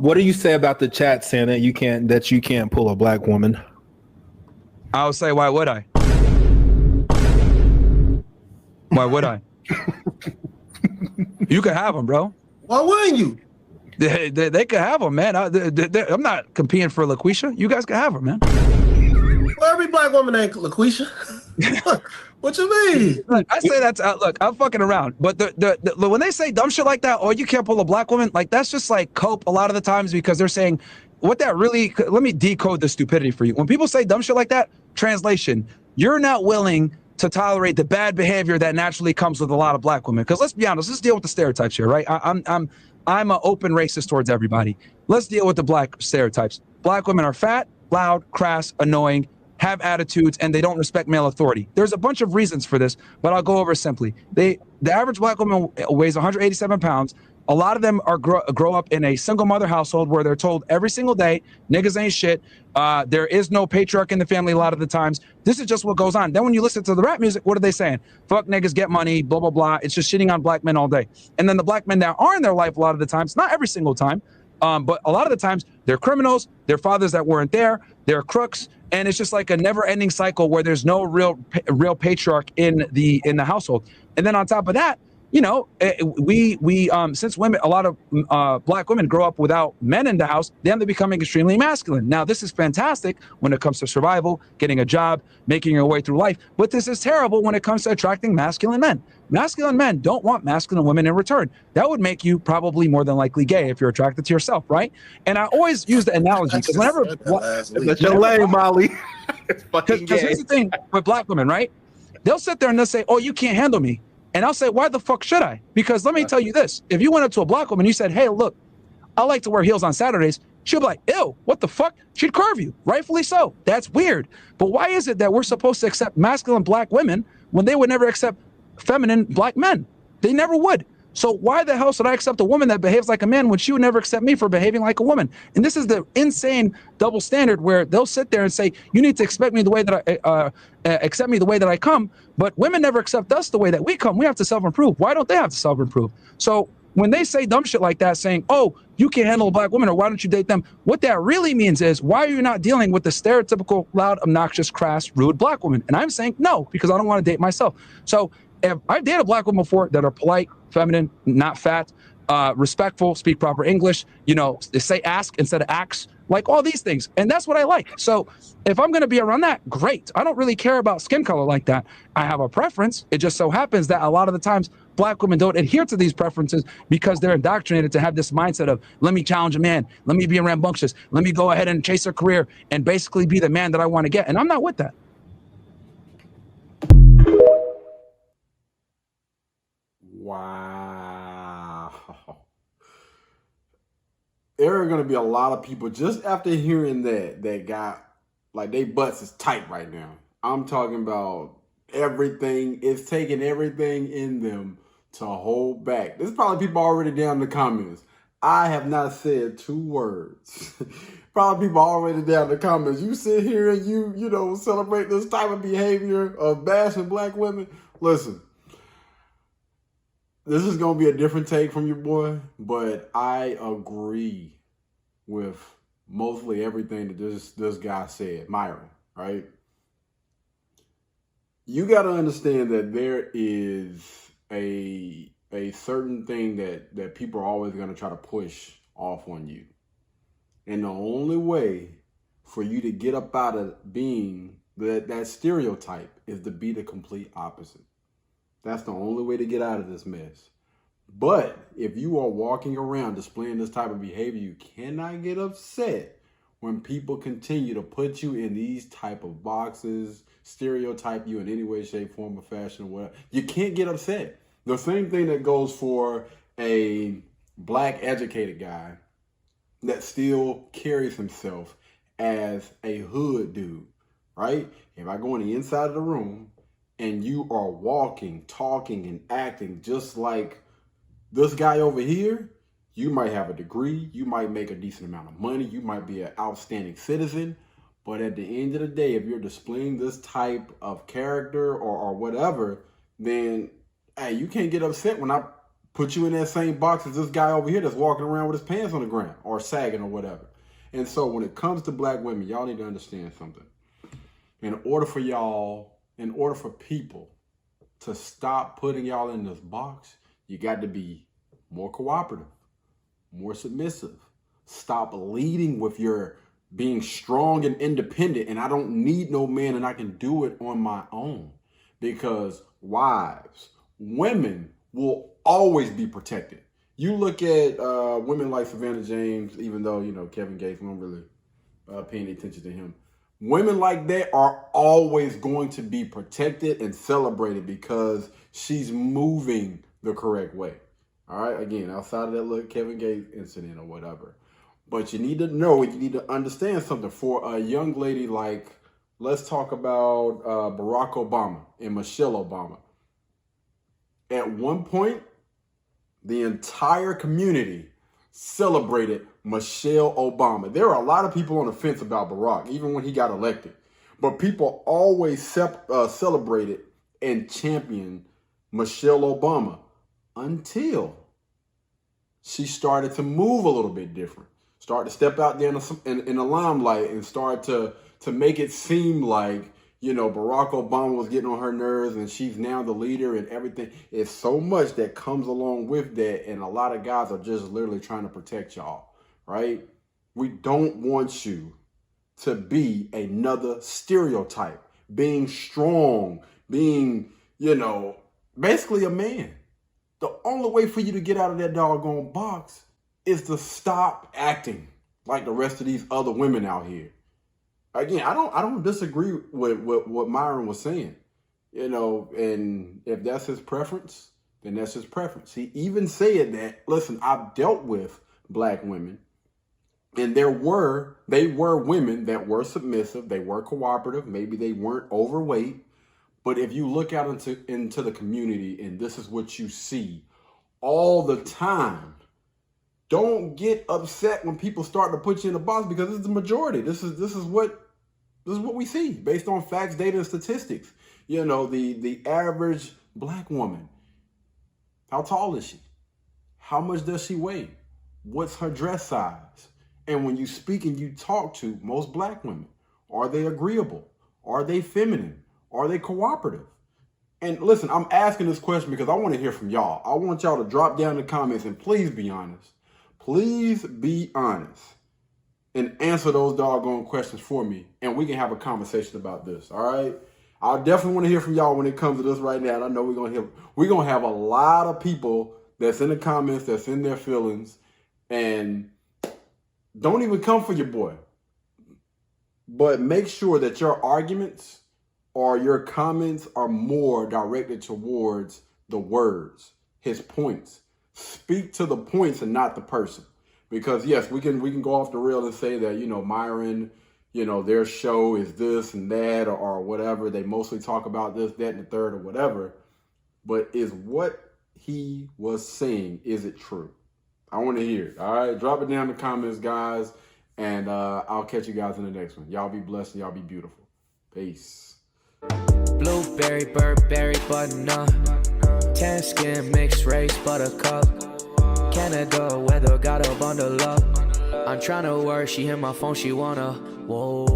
What do you say about the chat saying that you can't pull a black woman? I would say, why would I? Why would I? You can have them, bro. Why wouldn't you? They could have them, man. I'm not competing for LaQuisha. You guys can have her, man. Well, every black woman ain't LaQuisha. What you mean? Look, I say that's look, I'm fucking around, but when they say dumb shit like that, oh, you can't pull a black woman, like that's just like cope a lot of the times, because they're saying what that really. Let me decode the stupidity for you. When people say dumb shit like that, translation, you're not willing to tolerate the bad behavior that naturally comes with a lot of black women. Because let's be honest, let's deal with the stereotypes here, right? I'm an open racist towards everybody. Let's deal with the black stereotypes. Black women are fat, loud, crass, annoying, have attitudes, and they don't respect male authority. There's a bunch of reasons for this, but I'll go over simply. The average black woman weighs 187 pounds. A lot of them are grow up in a single mother household where they're told every single day, niggas ain't shit. There is no patriarch in the family a lot of the times. This is just what goes on. Then when you listen to the rap music, what are they saying? Fuck niggas, get money, blah, blah, blah. It's just shitting on black men all day. And then the black men that are in their life a lot of the times, not every single time, but a lot of the times, they're criminals, they're fathers that weren't there, they're crooks, and it's just like a never-ending cycle where there's no real patriarch in the household. And then on top of that, you know, we since women, a lot of black women grow up without men in the house, they end up becoming extremely masculine. Now, this is fantastic when it comes to survival, getting a job, making your way through life, but this is terrible when it comes to attracting masculine men. Masculine men don't want masculine women in return. That would make you probably more than likely gay if you're attracted to yourself, right? And I always use the analogy because whenever That's your lane, Molly. Because here's the thing with black women, right? They'll sit there and they'll say, "Oh, you can't handle me." And I'll say, why the fuck should I? Because let me tell you this. If you went up to a black woman and you said, hey, look, I like to wear heels on Saturdays, she'll be like, ew, what the fuck? She'd curve you, rightfully so. That's weird. But why is it that we're supposed to accept masculine black women when they would never accept feminine black men? They never would. So why the hell should I accept a woman that behaves like a man when she would never accept me for behaving like a woman? And this is the insane double standard where they'll sit there and say, you need to expect me the way that accept me the way that I come, but women never accept us the way that we come. We have to self-improve. Why don't they have to self-improve? So when they say dumb shit like that, saying, oh, you can't handle a black woman, or why don't you date them? What that really means is, why are you not dealing with the stereotypical, loud, obnoxious, crass, rude black woman? And I'm saying no, because I don't want to date myself. So if I've dated black women before that are polite, feminine, not fat, respectful, speak proper English, you know, they say ask instead of acts, like all these things. And that's what I like. So if I'm going to be around that, great. I don't really care about skin color like that. I have a preference. It just so happens that a lot of the times black women don't adhere to these preferences because they're indoctrinated to have this mindset of, let me challenge a man, let me be rambunctious, let me go ahead and chase a career and basically be the man that I want to get. And I'm not with that. Wow. There are going to be a lot of people just after hearing that got, like, they butts is tight right now. I'm talking about everything. It's taking everything in them to hold back. There's probably people already down in the comments. I have not said 2 words. Probably people already down in the comments. You sit here and you know, celebrate this type of behavior of bashing black women. Listen. This is going to be a different take from your boy, but I agree with mostly everything that this guy said, Myron, right? You got to understand that there is a certain thing that people are always going to try to push off on you. And the only way for you to get up out of being that stereotype is to be the complete opposite. That's the only way to get out of this mess. But if you are walking around displaying this type of behavior, you cannot get upset when people continue to put you in these type of boxes, stereotype you in any way, shape, form, or fashion, or whatever. You can't get upset. The same thing that goes for a black educated guy that still carries himself as a hood dude, right? If I go on the inside of the room and you are walking, talking, and acting just like this guy over here, you might have a degree, you might make a decent amount of money, you might be an outstanding citizen, but at the end of the day, if you're displaying this type of character or whatever, then hey, you can't get upset when I put you in that same box as this guy over here that's walking around with his pants on the ground or sagging or whatever. And so when it comes to black women, y'all need to understand something. In order for people to stop putting y'all in this box, you got to be more cooperative, more submissive. Stop leading with your being strong and independent, and I don't need no man and I can do it on my own. Because wives, women will always be protected. You look at women like Savannah James, even though, you know, Kevin Gates won't really pay any attention to him. Women like that are always going to be protected and celebrated because she's moving the correct way. All right, again, outside of that little Kevin Gates incident or whatever. But you need to know, you need to understand something. For a young lady like, let's talk about Barack Obama and Michelle Obama. At one point, the entire community celebrated Michelle Obama. There are a lot of people on the fence about Barack, even when he got elected. But people always celebrated and championed Michelle Obama until she started to move a little bit different. Start to step out there in the limelight and start to make it seem like, you know, Barack Obama was getting on her nerves and she's now the leader and everything. It's so much that comes along with that. And a lot of guys are just literally trying to protect y'all, right? We don't want you to be another stereotype, being strong, being, you know, basically a man. The only way for you to get out of that doggone box is to stop acting like the rest of these other women out here. Again, I don't disagree with what Myron was saying, you know, and if that's his preference, then that's his preference. He even said that, listen, I've dealt with black women, and they were women that were submissive, they were cooperative, maybe they weren't overweight, but if you look out into the community and this is what you see all the time, don't get upset when people start to put you in a box because this is the majority. This is what we see based on facts, data, and statistics. You know, the average black woman, how tall is she? How much does she weigh? What's her dress size? And when you speak and you talk to most black women, are they agreeable? Are they feminine? Are they cooperative? And listen, I'm asking this question because I want to hear from y'all. I want y'all to drop down in the comments and please be honest. Please be honest and answer those doggone questions for me, and we can have a conversation about this, all right? I definitely want to hear from y'all when it comes to this right now, and I know we're gonna have a lot of people that's in the comments, that's in their feelings, and don't even come for your boy. But make sure that your arguments or your comments are more directed towards the words, his points. Speak to the points and not the person. Because yes, we can go off the rail and say that, you know, Myron, you know, their show is this and that or whatever. They mostly talk about this, that, and the third or whatever. But is what he was saying, is it true? I want to hear it. All right. Drop it down in the comments, guys. And I'll catch you guys in the next one. Y'all be blessed and y'all be beautiful. Peace. Blueberry, Burberry, button-up. Tan skin, mixed race, buttercup. Canada weather, got a bundle up. I'm tryna work, she hit my phone, she wanna, whoa.